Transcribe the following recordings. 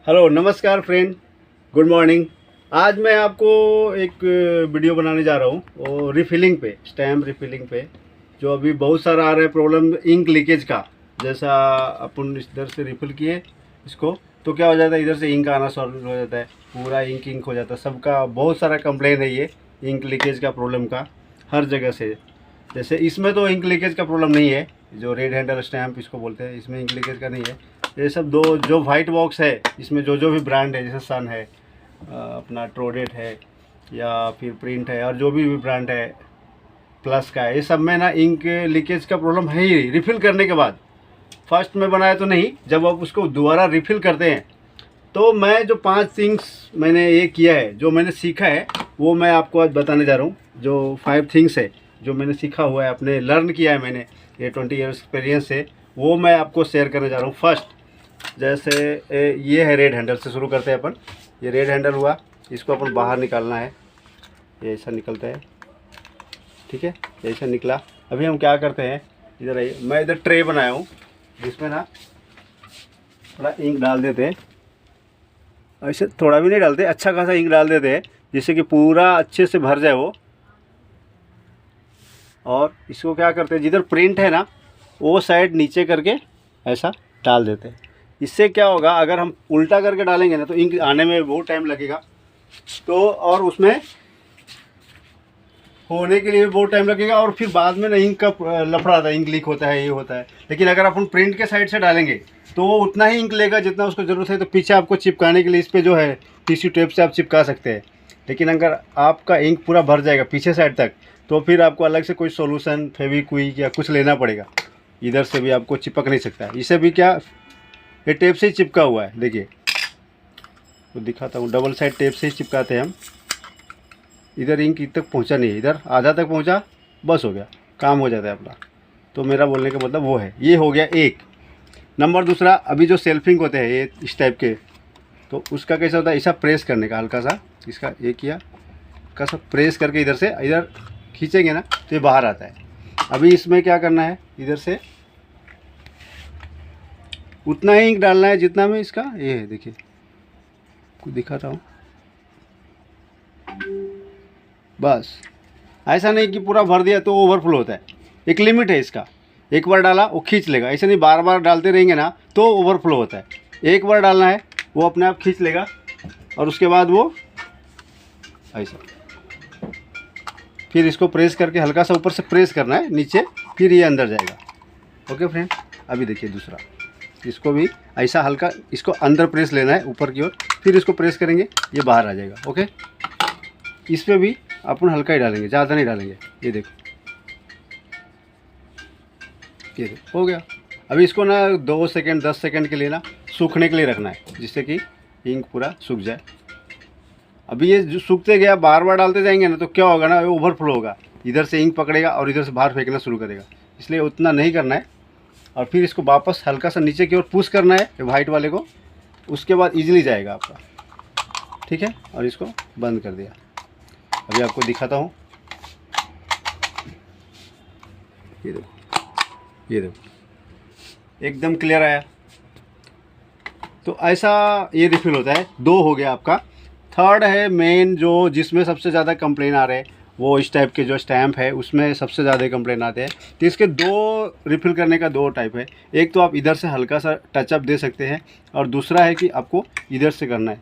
Hello नमस्कार friend, good morning. आज मैं आपको एक वीडियो बनाने जा रहा हूँ वो रिफिलिंग पे, स्टैम्प रिफिलिंग पे। जो अभी बहुत सारा आ रहा है प्रॉब्लम इंक लीकेज का। जैसा अपन इधर से रिफिल किए इसको तो क्या हो जाता है, इधर से इंक आना शुरू हो जाता है, पूरा इंक इंक हो जाता है। सबका बहुत सारा कंप्लेन है ये इंक लीकेज का प्रॉब्लम का, हर जगह से। जैसे इसमें तो इंक लीकेज का प्रॉब्लम नहीं है, जो रेड हैंडल स्टैम्प इसको बोलते हैं, इसमें इंक लीकेज का नहीं है। ये सब दो जो वाइट बॉक्स है इसमें जो जो भी ब्रांड है, जैसे सन है, अपना ट्रोडेट है, या फिर प्रिंट है, और जो भी ब्रांड है प्लस का है, ये सब में ना इंक लीकेज का प्रॉब्लम है ही रिफ़िल करने के बाद। फर्स्ट में बनाया तो नहीं, जब आप उसको दोबारा रिफ़िल करते हैं तो मैं जो 5 थिंग्स मैंने ये किया है, जो मैंने सीखा है, वो मैं आपको आज बताने जा रहा हूँ। जो 5 थिंग्स है जो मैंने सीखा हुआ है, अपने लर्न किया है मैंने, ये 20 ईयर्स एक्सपीरियंस से, वो मैं आपको शेयर करने जा रहा हूँ। फर्स्ट, जैसे ये है रेड हैंडल से शुरू करते हैं अपन। ये रेड हैंडल हुआ, इसको अपन बाहर निकालना है। ये ऐसा निकलता है, ठीक है, ऐसा निकला। अभी हम क्या करते हैं, इधर आइए, मैं इधर ट्रे बनाया हूँ जिसमें ना थोड़ा इंक डाल देते हैं। ऐसे थोड़ा भी नहीं डालते, अच्छा खासा इंक डाल देते हैं जिससे कि पूरा अच्छे से भर जाए वो। और इसको क्या करते हैं, जिधर प्रिंट है ना वो साइड नीचे करके ऐसा डाल देते हैं। इससे क्या होगा, अगर हम उल्टा करके डालेंगे ना तो इंक आने में बहुत टाइम लगेगा, तो और उसमें होने के लिए भी बहुत टाइम लगेगा, और फिर बाद में ना इंक का लफड़ा आता है, इंक लीक होता है, ये होता है। लेकिन अगर अपन प्रिंट के साइड से डालेंगे तो वो उतना ही इंक लेगा जितना उसको ज़रूरत है। तो पीछे आपको चिपकाने के लिए इस पर जो है टिश्यू टेप से आप चिपका सकते हैं। लेकिन अगर आपका इंक पूरा भर जाएगा पीछे साइड तक, तो फिर आपको अलग से कोई सॉल्यूशन, फेविक्विक या कुछ लेना पड़ेगा। इधर से भी आपको चिपक नहीं सकता है, इसे भी क्या ये टेप से ही चिपका हुआ है। देखिए तो दिखाता हूँ, डबल साइड टेप से ही चिपकाते हैं हम। इधर इंक तक पहुँचा नहीं, इधर आधा तक पहुँचा, बस हो गया, काम हो जाता है अपना। तो मेरा बोलने का मतलब वो है। ये हो गया एक नंबर। दूसरा, अभी जो सेल्फिंग होते हैं ये इस टाइप के, तो उसका कैसा होता है, ऐसा प्रेस करने का, हल्का सा इसका ये किया, हल्का सा प्रेस करके इधर से इधर खींचेंगे ना तो ये बाहर आता है। अभी इसमें क्या करना है, इधर से उतना ही इंक डालना है जितना में इसका ये है। देखिए आपको दिखाता हूँ, बस। ऐसा नहीं कि पूरा भर दिया तो ओवरफ्लो होता है, एक लिमिट है इसका। एक बार डाला वो खींच लेगा, ऐसे नहीं बार बार डालते रहेंगे ना तो ओवरफ्लो होता है। एक बार डालना है वो अपने आप खींच लेगा, और उसके बाद वो ऐसा फिर इसको प्रेस करके हल्का सा ऊपर से प्रेस करना है नीचे, फिर ये अंदर जाएगा। ओके फ्रेंड, अभी देखिए दूसरा, इसको भी ऐसा हल्का इसको अंदर प्रेस लेना है ऊपर की ओर, फिर इसको प्रेस करेंगे ये बाहर आ जाएगा। ओके, इस पर भी अपन हल्का ही डालेंगे, ज़्यादा नहीं डालेंगे। ये देखो, ये देखो हो गया। अभी इसको ना 2 सेकंड 10 सेकंड के लिए ना सूखने के लिए रखना है, जिससे कि इंक पूरा सूख जाए। अभी ये जो सूखते गया, बार बार डालते जाएंगे ना तो क्या होगा ना, ये ओवरफ्लो होगा, इधर से इंक पकड़ेगा और इधर से बाहर फेंकना शुरू करेगा। इसलिए उतना नहीं करना है, और फिर इसको वापस हल्का सा नीचे की ओर पुश करना है वाइट वाले को, उसके बाद इजीली जाएगा आपका। ठीक है, और इसको बंद कर दिया। अभी आपको दिखाता हूँ, ये देखो, ये देखो एकदम क्लियर आया। तो ऐसा ये रिफिल होता है। 2 हो गया आपका। थर्ड है मेन, जो जिसमें सबसे ज़्यादा कंप्लेन आ रहे हैं, वो इस टाइप के जो स्टैम्प है उसमें सबसे ज़्यादा कंप्लेन आते हैं। तो इसके 2 रिफ़िल करने का 2 टाइप है। एक तो आप इधर से हल्का सा टचअप दे सकते हैं, और दूसरा है कि आपको इधर से करना है।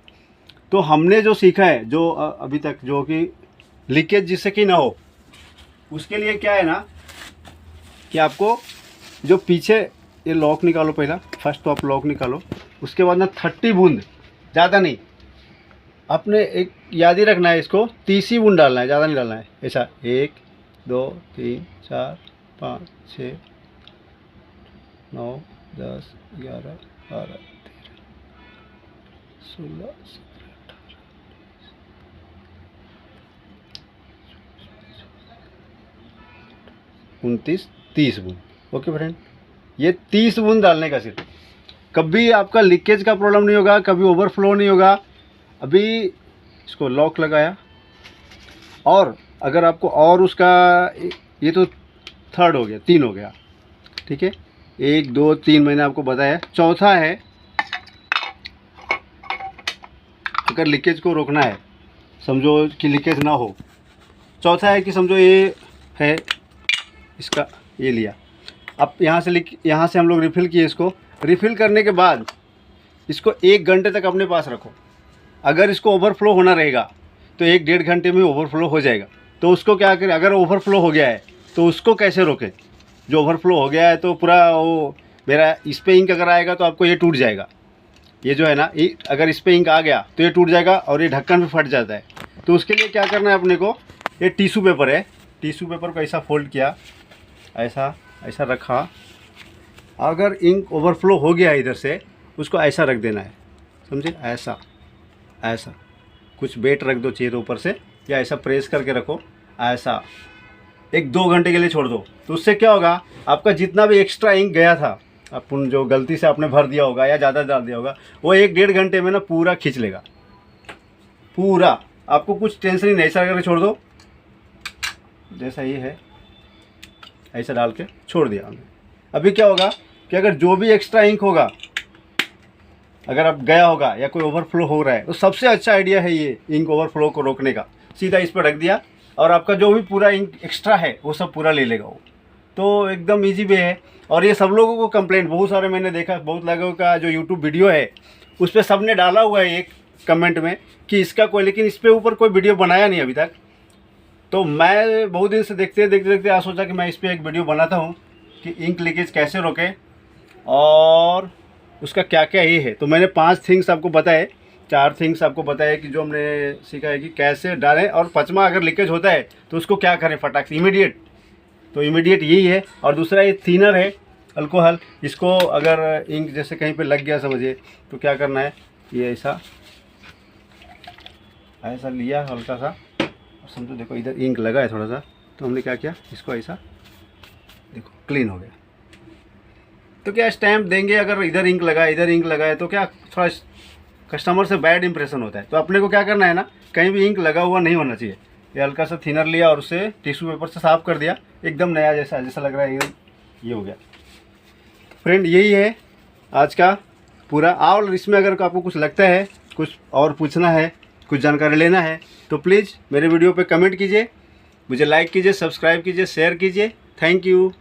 तो हमने जो सीखा है, जो अभी तक, जो कि लीकेज जिससे कि ना हो, उसके लिए क्या है ना कि आपको जो पीछे ये लॉक निकालो। पहला फर्स्ट तो आप लॉक निकालो, उसके बाद ना 30 बूंद, ज़्यादा नहीं, आपने एक याद ही रखना है, इसको 30 ही बूंद डालना है, ज़्यादा नहीं डालना है। ऐसा 1 2 3 4 5 6 9 10 11 12 13 16 29 30 बूंद। ओके फ्रेंड, ये 30 बूंद डालने का सिर्फ। कभी आपका लीकेज का प्रॉब्लम नहीं होगा, कभी ओवरफ्लो नहीं होगा। अभी इसको लॉक लगाया, और अगर आपको और उसका, ये तो थर्ड हो गया, 3 हो गया, ठीक है। 1 2 3 मैंने आपको बताया। चौथा है अगर लीकेज को रोकना है, समझो कि लीकेज ना हो। चौथा है कि समझो ये है इसका, ये लिया, अब यहाँ से हम लोग रिफ़िल किए इसको। रिफ़िल करने के बाद इसको 1 घंटे तक अपने पास रखो। अगर इसको ओवरफ्लो होना रहेगा तो 1-1.5 घंटे में ओवरफ्लो हो जाएगा। तो उसको क्या करें, अगर ओवरफ्लो हो गया है तो उसको कैसे रोकें। जो ओवरफ्लो हो गया है तो पूरा वो मेरा इस पे इंक अगर आएगा तो आपको ये टूट जाएगा। ये जो है ना, अगर इस पे इंक आ गया तो ये टूट जाएगा और ये ढक्कन भी फट जाता है। तो उसके लिए क्या करना है अपने को, ये टिश्यू पेपर है, टिश्यू पेपर को ऐसा फोल्ड किया, ऐसा ऐसा रखा। अगर इंक ओवरफ्लो हो गया इधर से, उसको ऐसा रख देना है, समझे, ऐसा ऐसा कुछ वेट रख दो चेहरे ऊपर से, या ऐसा प्रेस करके रखो, ऐसा 1-2 घंटे के लिए छोड़ दो। तो उससे क्या होगा, आपका जितना भी एक्स्ट्रा इंक गया था, अपन जो गलती से आपने भर दिया होगा या ज़्यादा डाल दिया होगा, वो 1-1.5 घंटे में ना पूरा खींच लेगा पूरा। आपको कुछ टेंशन ही नहीं, ऐसा करके छोड़ दो, जैसा ये है ऐसा डाल के छोड़ दिया हमने। अभी क्या होगा कि अगर जो भी एक्स्ट्रा इंक होगा, अगर अब गया होगा या कोई ओवरफ्लो हो रहा है, तो सबसे अच्छा आइडिया है ये इंक ओवरफ्लो को रोकने का। सीधा इस पर रख दिया और आपका जो भी पूरा इंक एक्स्ट्रा है वो सब पूरा ले लेगा वो। तो एकदम इजी वे है। और ये सब लोगों को कंप्लेंट, बहुत सारे मैंने देखा, बहुत लोगों का जो यूट्यूब वीडियो है उस पर सब ने डाला हुआ है एक कमेंट में कि इसका कोई, लेकिन इस पर ऊपर कोई वीडियो बनाया नहीं अभी तक। तो मैं बहुत दिन से देखते आज सोचा कि मैं इस पर एक वीडियो बनाता हूँ कि इंक लीकेज कैसे रोकें और उसका क्या क्या ये है। तो मैंने 5 थिंग्स आपको बताए, 4 थिंग्स आपको बताए कि जो हमने सीखा है कि कैसे डालें, और 5वां अगर लीकेज होता है तो उसको क्या करें फटाक से, इमीडिएट। तो इमीडिएट यही है। और दूसरा ये थिनर है अल्कोहल, इसको अगर इंक जैसे कहीं पे लग गया समझिए, तो क्या करना है, ये ऐसा ऐसा लिया हल्का सा, समझो देखो इधर इंक लगा है थोड़ा सा, तो हमने क्या किया, इसको ऐसा देखो क्लीन हो गया। तो क्या स्टैम्प देंगे, अगर इधर इंक लगा है इधर इंक लगा है तो क्या थोड़ा कस्टमर से बैड इंप्रेशन होता है। तो अपने को क्या करना है ना, कहीं भी इंक लगा हुआ नहीं होना चाहिए। ये हल्का सा थिनर लिया और उसे टिश्यू पेपर से साफ़ कर दिया, एकदम नया जैसा लग रहा है, एकदम ये हो गया। फ्रेंड यही है आज का पूरा। और इसमें अगर आपको कुछ लगता है, कुछ और पूछना है, कुछ जानकारी लेना है, तो प्लीज़ मेरे वीडियो पे कमेंट कीजिए, मुझे लाइक कीजिए, सब्सक्राइब कीजिए, शेयर कीजिए। Thank you.